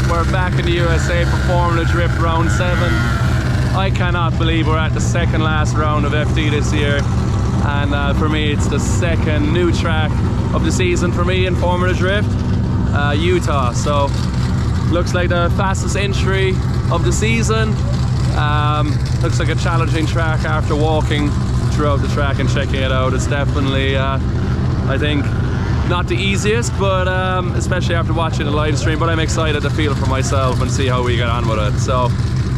We're back in the USA for Formula Drift Round 7. I cannot believe we're at the second last round of FD this year. And for me, it's the second new track of the season for me in Formula Drift, Utah. So, looks like the fastest entry of the season. Looks like a challenging track after walking throughout the track and checking it out. It's definitely, I think, not the easiest, but especially after watching the live stream. But I'm excited to feel it for myself and see how we get on with it. So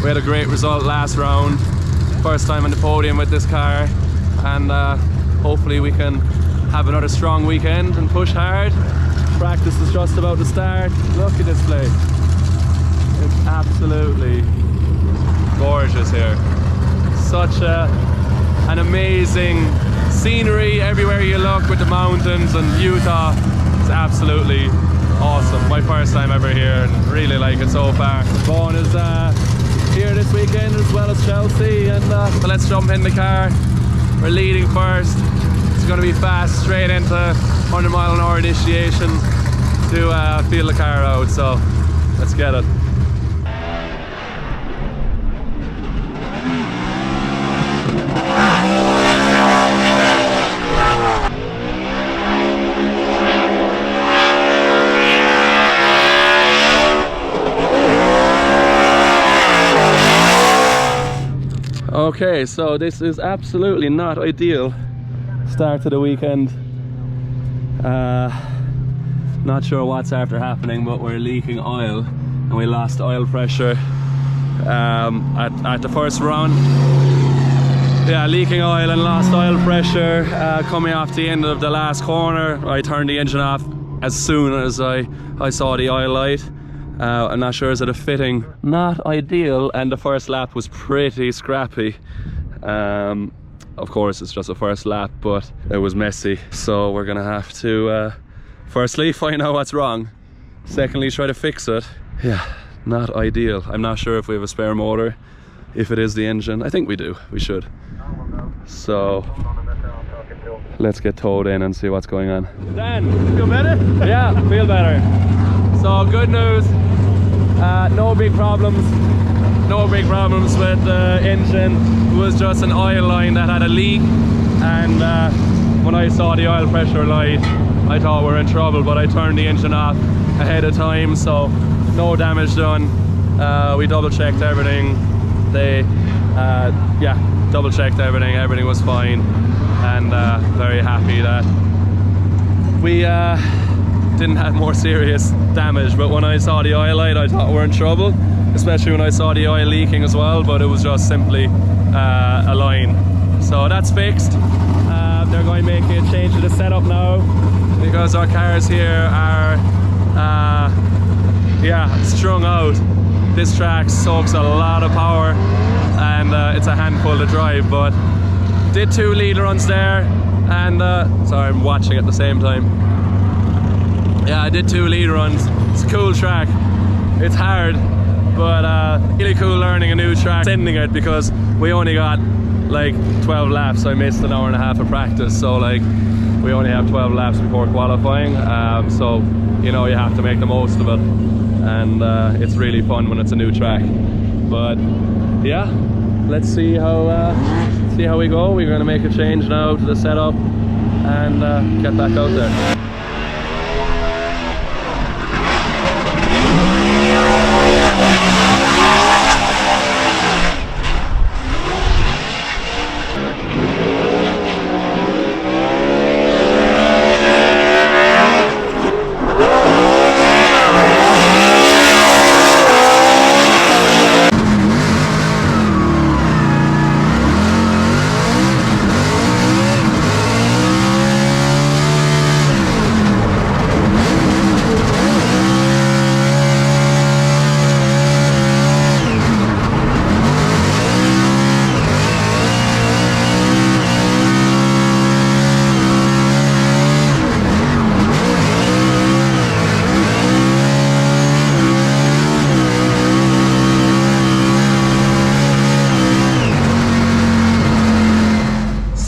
we had a great result last round, first time on the podium with this car, and hopefully we can have another strong weekend and push hard. Practice is just about to start. Look at this place. It's absolutely gorgeous here. Such an amazing scenery everywhere you look with the mountains, and Utah is absolutely awesome. My first time ever here and really like it so far. Vaughan is here this weekend as well as Chelsea, and so let's jump in the car. We're leading first. It's going to be fast, straight into 100 mile an hour initiation to feel the car out, so let's get it. Okay, so this is absolutely not ideal start to the weekend. Not sure what's after happening, but we're leaking oil and we lost oil pressure at the first run. Yeah, leaking oil and lost oil pressure coming off the end of the last corner. I turned the engine off as soon as I saw the oil light. I'm not sure, is it a fitting? Not ideal, and the first lap was pretty scrappy. Of course, it's just a first lap, but it was messy. So we're gonna have to, firstly, find out what's wrong. Secondly, try to fix it. Yeah, not ideal. I'm not sure if we have a spare motor. If it is the engine, I think we do. We should. So let's get towed in and see what's going on. Dan, feel better? Yeah, feel better. So good news, no big problems with the engine. It was just an oil line that had a leak, and when I saw the oil pressure light I thought we were in trouble, but I turned the engine off ahead of time, so no damage done. We double checked everything. They double checked everything was fine, and very happy that we didn't have more serious damage. But when I saw the oil light I thought we were in trouble, especially when I saw the oil leaking as well, but it was just simply a line. So that's fixed. They're going to make a change to the setup now because our cars here are strung out. This track soaks a lot of power and it's a handful to drive, but did 2 lead runs there, and sorry, I'm watching at the same time. Yeah, I did 2 lead runs. It's a cool track. It's hard, but really cool learning a new track, sending it, because we only got like 12 laps. I missed an hour and a half of practice, so like we only have 12 laps before qualifying. So you know, you have to make the most of it, and it's really fun when it's a new track. But yeah, let's see how we go. We're going to make a change now to the setup and get back out there.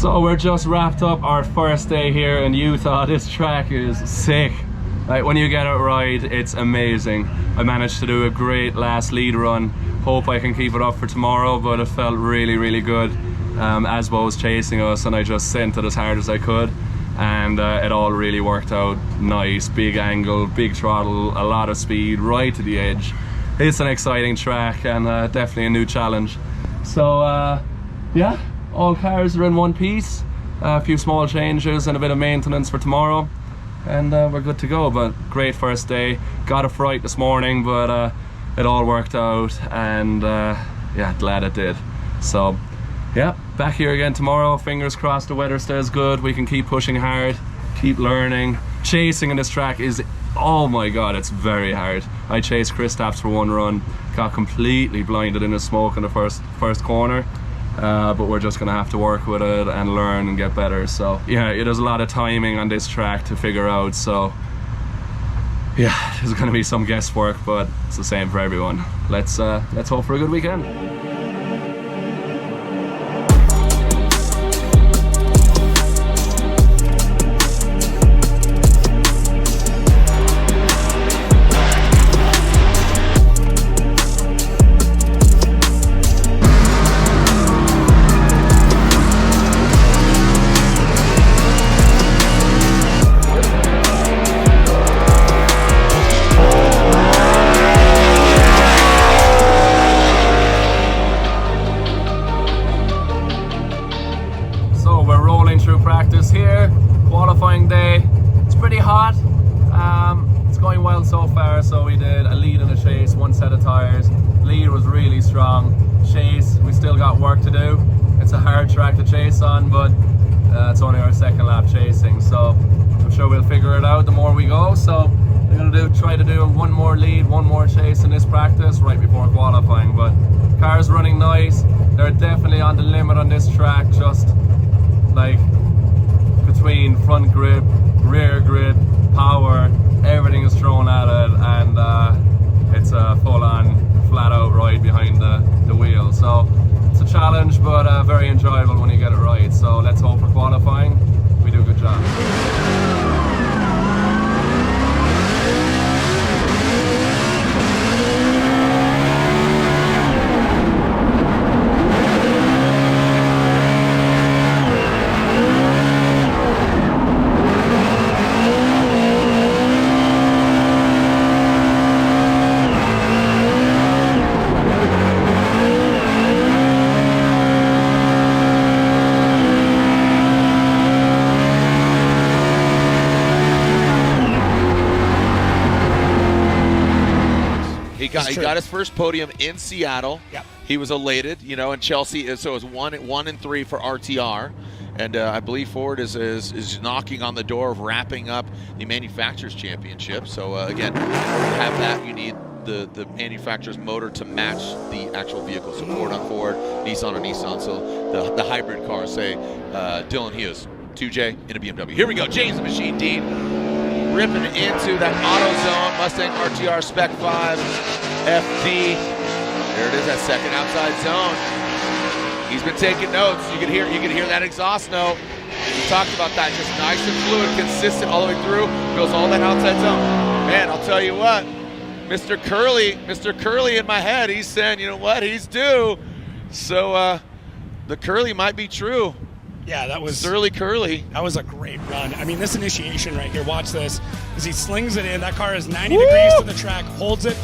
So we're just wrapped up our first day here in Utah. This track is sick. Like, when you get it right, it's amazing. I managed to do a great last lead run. Hope I can keep it up for tomorrow, but it felt really, really good. Asbo was chasing us and I just sent it as hard as I could, and it all really worked out nice. Big angle, big throttle, a lot of speed, right to the edge. It's an exciting track and definitely a new challenge. So yeah, all cars are in one piece. A few small changes and a bit of maintenance for tomorrow, and we're good to go. But great first day. Got a fright this morning, but it all worked out, and yeah, glad it did. So yeah, back here again tomorrow. Fingers crossed the weather stays good. We can keep pushing hard, keep learning. Chasing in this track is, oh my god, it's very hard. I chased Chris for one run, got completely blinded in the smoke in the first corner. But we're just gonna have to work with it and learn and get better. So yeah, there's a lot of timing on this track to figure out. So yeah, there's gonna be some guesswork, but it's the same for everyone. Let's hope for a good weekend. Here, qualifying day. It's pretty hot. It's going well so far. So we did a lead and a chase, one set of tires. Lead was really strong. Chase, we still got work to do. It's a hard track to chase on, but it's only our second lap chasing, so I'm sure we'll figure it out the more we go. So we're gonna try to do one more lead, one more chase in this practice right before qualifying. But cars running nice. They're definitely on the limit on this track. Just like between front grip, rear grip, power, everything is thrown at it, and it's a full-on, flat-out ride behind the wheel. So it's a challenge, but very enjoyable when you get it right. So let's hope for qualifying we do a good job. He got his first podium in Seattle. Yep. He was elated, you know, and Chelsea. So it was 1 and 3 for RTR, and I believe Ford is knocking on the door of wrapping up the manufacturers championship. So again, to have that, you need the manufacturer's motor to match the actual vehicle. So Ford on Ford, Nissan on Nissan. So the hybrid cars, say Dylan Hughes, 2J in a BMW. Here we go, James the Machine Dean ripping into that AutoZone Mustang RTR Spec 5 FD. There it is, that second outside zone. He's been taking notes. You can hear that exhaust note. We talked about that, just nice and fluid, consistent all the way through. Goes all that outside zone. Man, I'll tell you what, Mr. Curly in my head, he's saying, you know what, he's due. So the Curly might be true. Yeah, that was Surly Curly. That was a great run. I mean, this initiation right here, watch this, as he slings it in. That car is 90 degrees to the track, holds it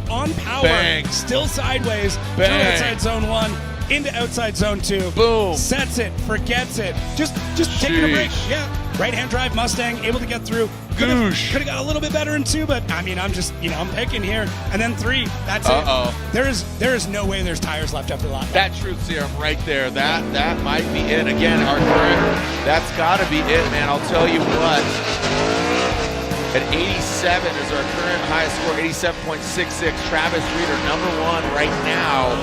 on power, bang, still sideways, bang, through outside zone 1, into outside zone 2, boom, sets it, forgets it, just taking a break. Yeah, right-hand drive Mustang, able to get through. Could have got a little bit better in 2, but I mean, I'm just, I'm picking here. And then 3, that's it. There is no way there's tires left after lap. That truth serum right there, that might be it. Again, our current, that's got to be it, man. I'll tell you what. At 87 is our current highest score, 87.66. Travis Reeder, #1 right now.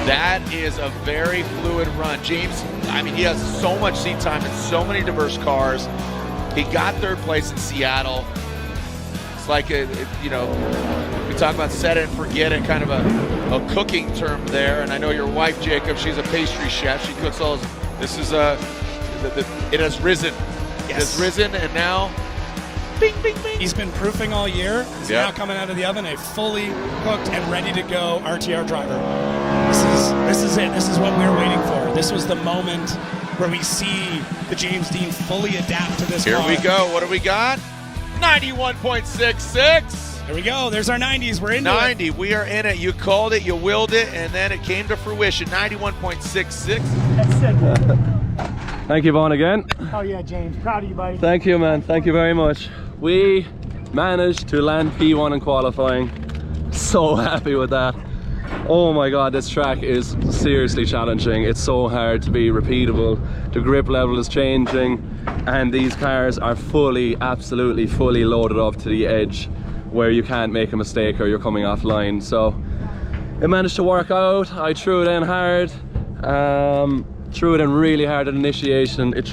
That is a very fluid run. James, I mean, he has so much seat time and so many diverse cars. He got 3rd place in Seattle. It's like, we talk about set it and forget it, kind of a cooking term there. And I know your wife, Jacob, she's a pastry chef. She cooks all this. It has risen. Yes. It has risen, and now bing, bing, bing. He's been proofing all year. He's now coming out of the oven, a fully cooked and ready to go RTR driver. This is it. This is what we were waiting for. This was the moment where we see the James Dean fully adapt to this car. Here we go. What do we got? 91.66. There we go. There's our 90s. We're into 90. We are in it. You called it, you willed it, and then it came to fruition. 91.66. That's sick. Thank you, Vaughn, again. Oh yeah, James. Proud of you, buddy. Thank you, man. Thank you very much. We managed to land P1 in qualifying. So happy with that. Oh my God, this track is seriously challenging. It's so hard to be repeatable. The grip level is changing, and these cars are absolutely fully loaded up to the edge, where you can't make a mistake or you're coming offline. So it managed to work out. I threw it in hard, threw it in really hard at initiation. It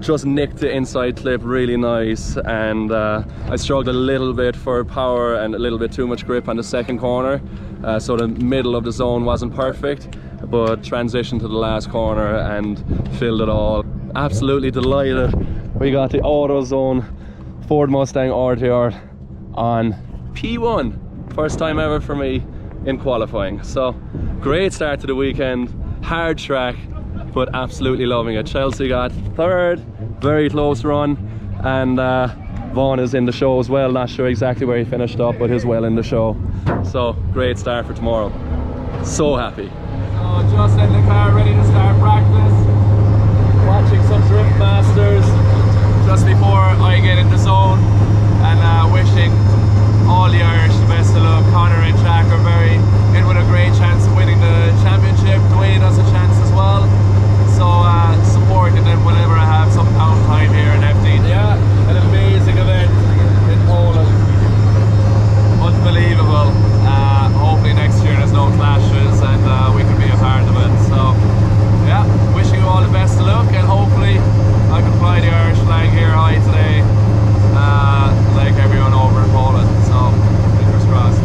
just nicked the inside clip really nice, and I struggled a little bit for power and a little bit too much grip on the second corner, so the middle of the zone wasn't perfect, but transitioned to the last corner and filled it all. Absolutely delighted. We got the AutoZone Ford Mustang RTR on P1, first time ever for me in qualifying. So great start to the weekend, hard track, but absolutely loving it. Chelsea got third, very close run, and Vaughn is in the show as well. Not sure exactly where he finished up, but he's well in the show. So great start for tomorrow. So happy. So just in the car, ready to start practice, watching some Drift Masters just before I get in the zone, and wishing all the Irish the best of luck. Connor and Jack are very in with a great chance of winning the championship. Dwayne has a chance as well. So supporting them whenever I have some downtime here in FD. Yeah, an amazing event in Poland. Unbelievable. Hopefully next year there's no clashes and we can be a part of it. So yeah, wishing you all the best of luck, and hopefully I can fly the Irish flag here high today, like everyone over in Poland. So fingers crossed.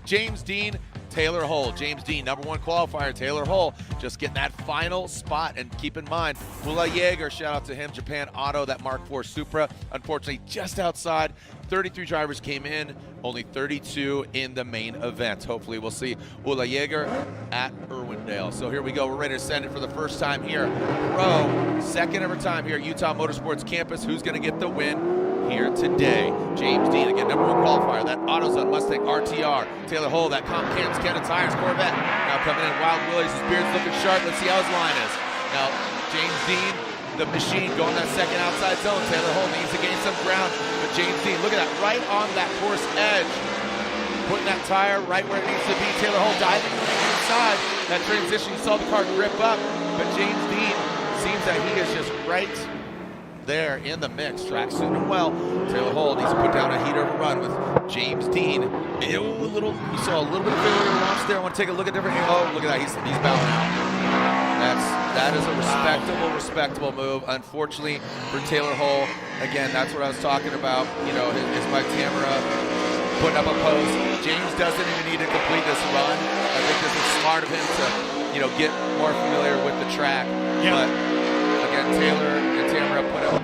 James Dean, Taylor Hull. James Dean, #1 qualifier. Taylor Hull just getting that final spot. And keep in mind, Ula Jaeger, shout out to him, Japan Auto, that Mark IV Supra, unfortunately just outside. 33 drivers came in, only 32 in the main event. Hopefully we'll see Ula Jaeger at Irwindale. So here we go, we're ready to send it for the first time here. Second ever time here at Utah Motorsports Campus. Who's gonna get the win here today? James Dean, again, #1 qualifier, that AutoZone Mustang RTR. Taylor Hull, that Comcams Cannon Tires Corvette. Now coming in, Wild Willie's, his beard's looking sharp. Let's see how his line is. Now, James Dean, the machine, going that second outside zone. Taylor Hull needs to gain some ground, but James Dean, look at that, right on that course edge. Putting that tire right where it needs to be. Taylor Hull diving on the inside. That transition, you saw the car grip up, but James Dean seems that he is just right there in the mix. Track soon and well. Taylor Hull needs to put down a heater of a run with James Dean. You saw a little bit of failure launch there. I want to take a look at different. Oh, look at that. He's bowing out. That is a respectable move. Unfortunately for Taylor Hull, again, that's what I was talking about. You know, his Mike Tamara putting up a post. James doesn't even need to complete this run. I think this is smart of him to, you know, get more familiar with the track. Yeah. But again, Taylor and Tamara put up.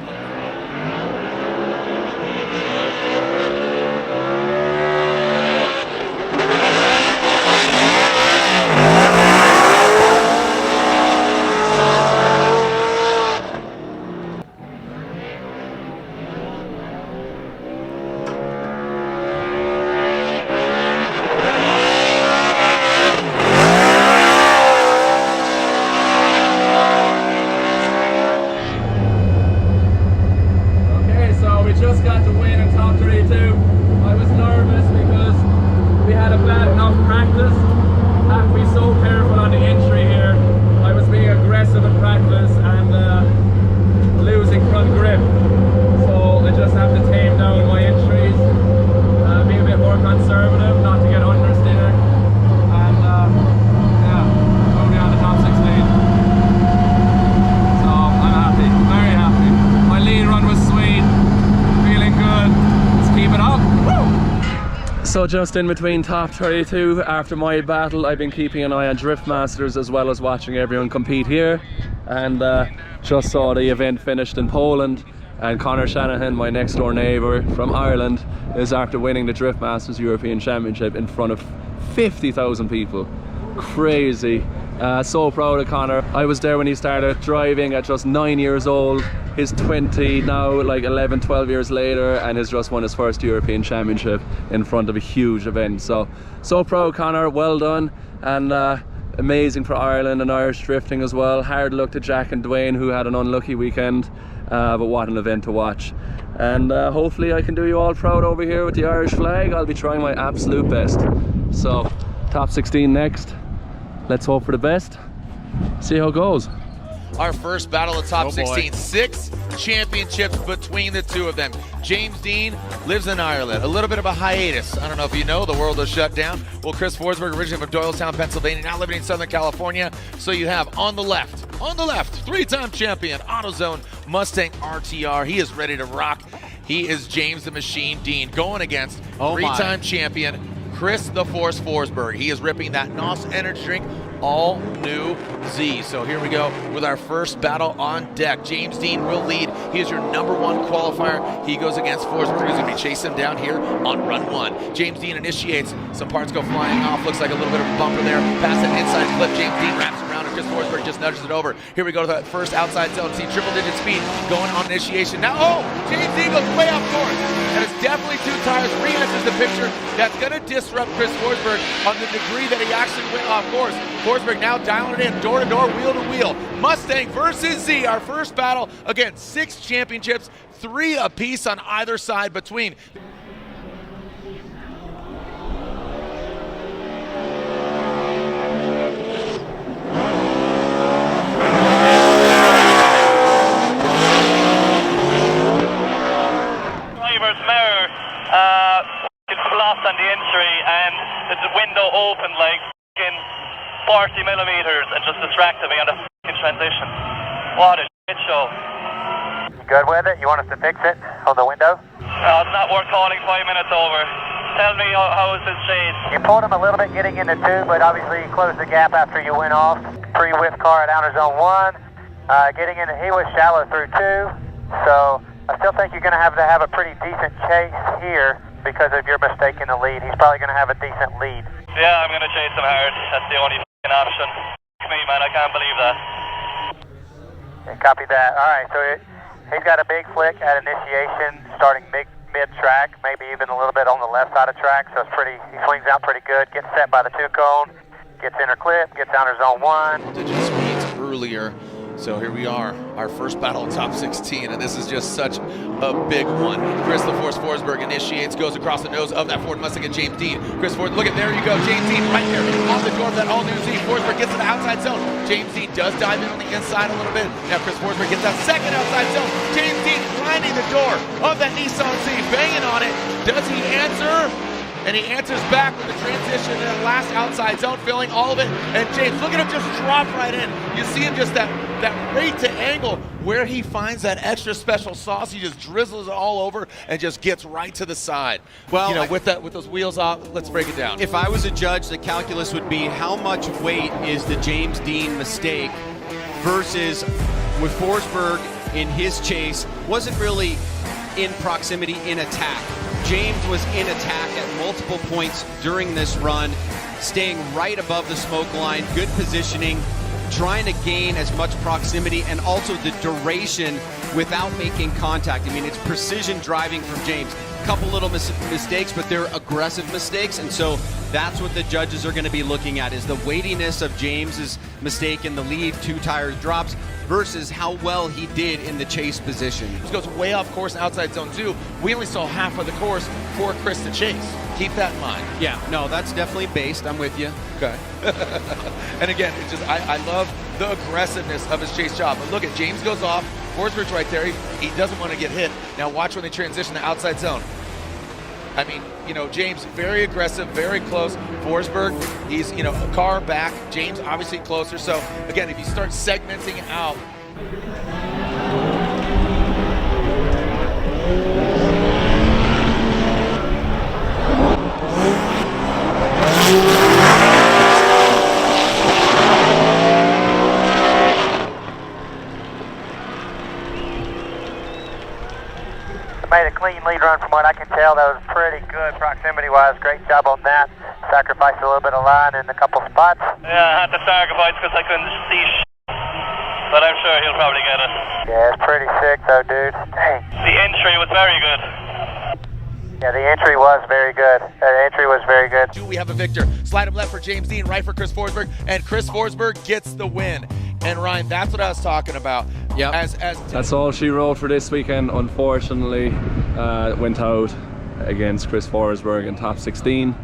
top 32. I was nervous because we had a bad enough practice. Have to be so careful on the entry here. I was being aggressive in practice and losing front grip. So I just have to tame down my entries, be a bit more conservative, not to get understeer, and yeah, go down the top 16. So I'm happy, very happy. My lead run was sweet, feeling good. Let's keep it up. Woo! So just in between top 32, after my battle, I've been keeping an eye on Drift Masters as well as watching everyone compete here, and just saw the event finished in Poland. And Conor Shanahan, my next door neighbour from Ireland, is after winning the Drift Masters European Championship in front of 50,000 people. Crazy. So proud of Conor. I was there when he started driving at just 9 years old. He's 20 now, like 11, 12 years later, and has just won his first European Championship in front of a huge event. So proud, Conor. Well done. And amazing for Ireland and Irish drifting as well. Hard luck to Jack and Dwayne, who had an unlucky weekend. But what an event to watch, and hopefully I can do you all proud over here with the Irish flag. I'll be trying my absolute best. So top 16 next, let's hope for the best, see how it goes. Our first battle of top 16, 6 championships between the two of them. James Dean lives in Ireland, a little bit of a hiatus. I don't know if you know, the world is shut down. Well, Chris Forsberg, originally from Doylestown, Pennsylvania, now living in Southern California. So you have on the left, 3-time champion, AutoZone Mustang RTR. He is ready to rock. He is James the Machine Dean going against 3-time champion Chris the Force Forsberg. He is ripping that NOS energy drink, all new Z. So here we go with our first battle on deck. James Dean will lead. He is your #1 qualifier. He goes against Forsberg, who's going to be chasing him down here on run 1. James Dean initiates. Some parts go flying off. Looks like a little bit of a bumper there. Past that inside clip, James Dean wraps around and Chris Forsberg just nudges it over. Here we go to that first outside zone. See triple-digit speed going on initiation. Now, James Dean goes way off course. And it's definitely 2 tires. Re-enters the picture. That's going to disrupt Chris Forsberg on the degree that he actually went off course. Forsberg now dialing it in, door to door, wheel to wheel. Mustang versus Z, our first battle. Again, 6 championships, 3 apiece on either side between. Driver's mirror, it's blocked on the entry, and the window opened like 40 millimeters and just distracted me on the transition. What a shit show. You good with it? You want us to fix it on the window? It's not worth calling 5 minutes over. Tell me how is this chase? You pulled him a little bit getting into 2, but obviously you closed the gap after you went off. Pre-whiff car at outer zone 1. Getting into, he was shallow through 2. So I still think you're going to have a pretty decent chase here because of your mistake in the lead. He's probably going to have a decent lead. Yeah, I'm going to chase him hard. That's the only option. Me, man, I can't believe that. Yeah, copy that. All right, so he's got a big flick at initiation, starting mid-track, maybe even a little bit on the left side of track, so he swings out pretty good, gets set by the 2-cone, gets inner clip, gets outer zone 1. Digit speeds earlier. So here we are, our first battle of top 16, and this is just such a big one. Chris the Force Forsberg initiates, goes across the nose of that Ford Mustang and James Dean. Chris Forsberg, look at, there you go, James Dean right there on the door of that all-new Z. Forsberg gets to the outside zone. James Dean does dive in on the inside a little bit. Now Chris Forsberg gets that second outside zone. James Dean grinding the door of that Nissan Z, banging on it. Does he answer? And he answers back with the transition in that last outside zone, filling all of it. And James, look at him just drop right in. You see him just that rate to angle where he finds that extra special sauce. He just drizzles it all over and just gets right to the side. Well, you know, with those wheels off, let's break it down. If I was a judge, the calculus would be how much weight is the James Dean mistake versus with Forsberg in his chase wasn't really in proximity in attack. James was in attack at multiple points during this run, staying right above the smoke line, good positioning, trying to gain as much proximity and also the duration without making contact. I mean, it's precision driving from James. A couple little mistakes, but they're aggressive mistakes, and so that's what the judges are going to be looking at, is the weightiness of James's mistake in the lead, 2 tires drops, versus how well he did in the chase position. This goes way off course outside zone 2. We only saw half of the course for Chris to chase. Keep that in mind. Yeah, no, that's definitely based. I'm with you. Okay. And again, it's just I love the aggressiveness of his chase job. But look at James goes off. Forsberg's right there. He doesn't want to get hit. Now watch when they transition to outside zone. I mean, you know, James very aggressive, very close. Forsberg, he's, you know, a car back. James obviously closer. So again, if you start segmenting out. Made a clean lead run from what I can tell. That was pretty good proximity-wise. Great job on that. Sacrificed a little bit of line in a couple spots. Yeah, I had to sacrifice because I couldn't see but I'm sure he'll probably get it. Yeah, it's pretty sick though, dude. Dang. The entry was very good. Yeah, the entry was very good. The entry was very good. Do we have a victor? Slide him left for James Dean, right for Chris Forsberg, and Chris Forsberg gets the win. And Ryan, that's what I was talking about. Yeah. That's all she wrote for this weekend. Unfortunately, went out against Chris Forsberg in top 16.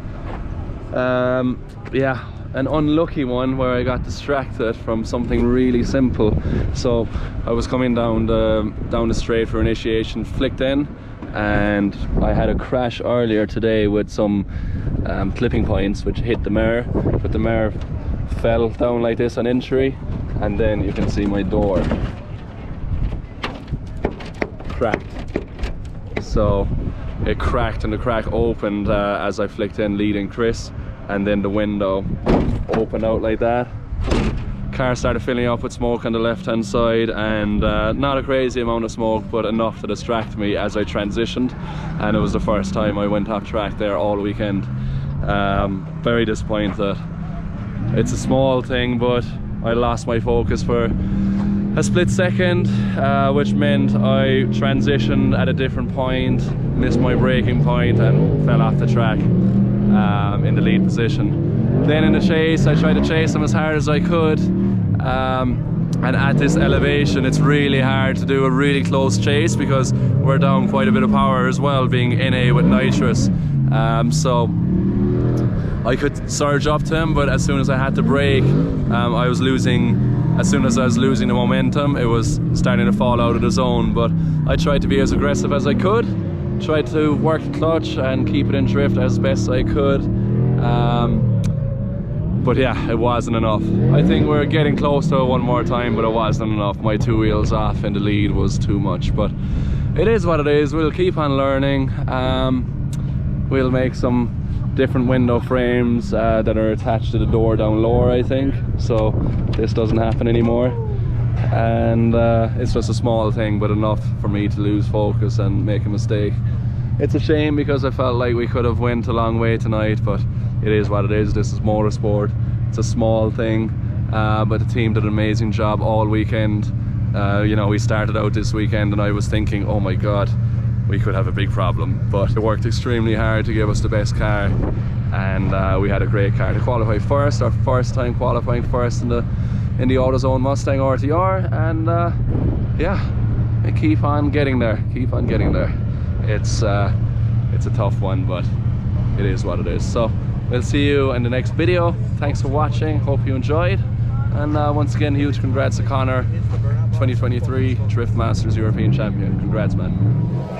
Yeah, an unlucky one where I got distracted from something really simple. So I was coming down the straight for initiation, flicked in, and I had a crash earlier today with some clipping points which hit the mirror, but the mirror fell down like this on entry, and then you can see my door cracked. So it cracked and the crack opened as I flicked in leading Chris, and then the window opened out like that. Car started filling up with smoke on the left hand side, and not a crazy amount of smoke, but enough to distract me as I transitioned, and it was the first time I went off track there all weekend. Very disappointed. It's a small thing, but I lost my focus for a split second, which meant I transitioned at a different point, missed my braking point and fell off the track in the lead position. Then in the chase, I tried to chase him as hard as I could, and at this elevation it's really hard to do a really close chase because we're down quite a bit of power as well, being NA with nitrous. So I could surge up to him, but as soon as I had to brake, I was losing. As soon as I was losing the momentum, it was starting to fall out of the zone. But I tried to be as aggressive as I could, tried to work the clutch and keep it in drift as best I could. But yeah, it wasn't enough. I think we're getting close to it one more time, but it wasn't enough. My 2 wheels off in the lead was too much, but it is what it is. We'll keep on learning. We'll make some different window frames that are attached to the door down lower, I think, so this doesn't happen anymore. And it's just a small thing, but enough for me to lose focus and make a mistake. It's a shame because I felt like we could have went a long way tonight, but it is what it is. This is motorsport. It's a small thing, but the team did an amazing job all weekend. You know, we started out this weekend and I was thinking, oh my god, we could have a big problem, but they worked extremely hard to give us the best car, and we had a great car to qualify first, our first time qualifying first in the AutoZone Mustang RTR, and yeah, we keep on getting there, It's a tough one, but it is what it is. So we'll see you in the next video. Thanks for watching, hope you enjoyed, and once again, huge congrats to Connor, 2023 Drift Masters European Champion. Congrats, man.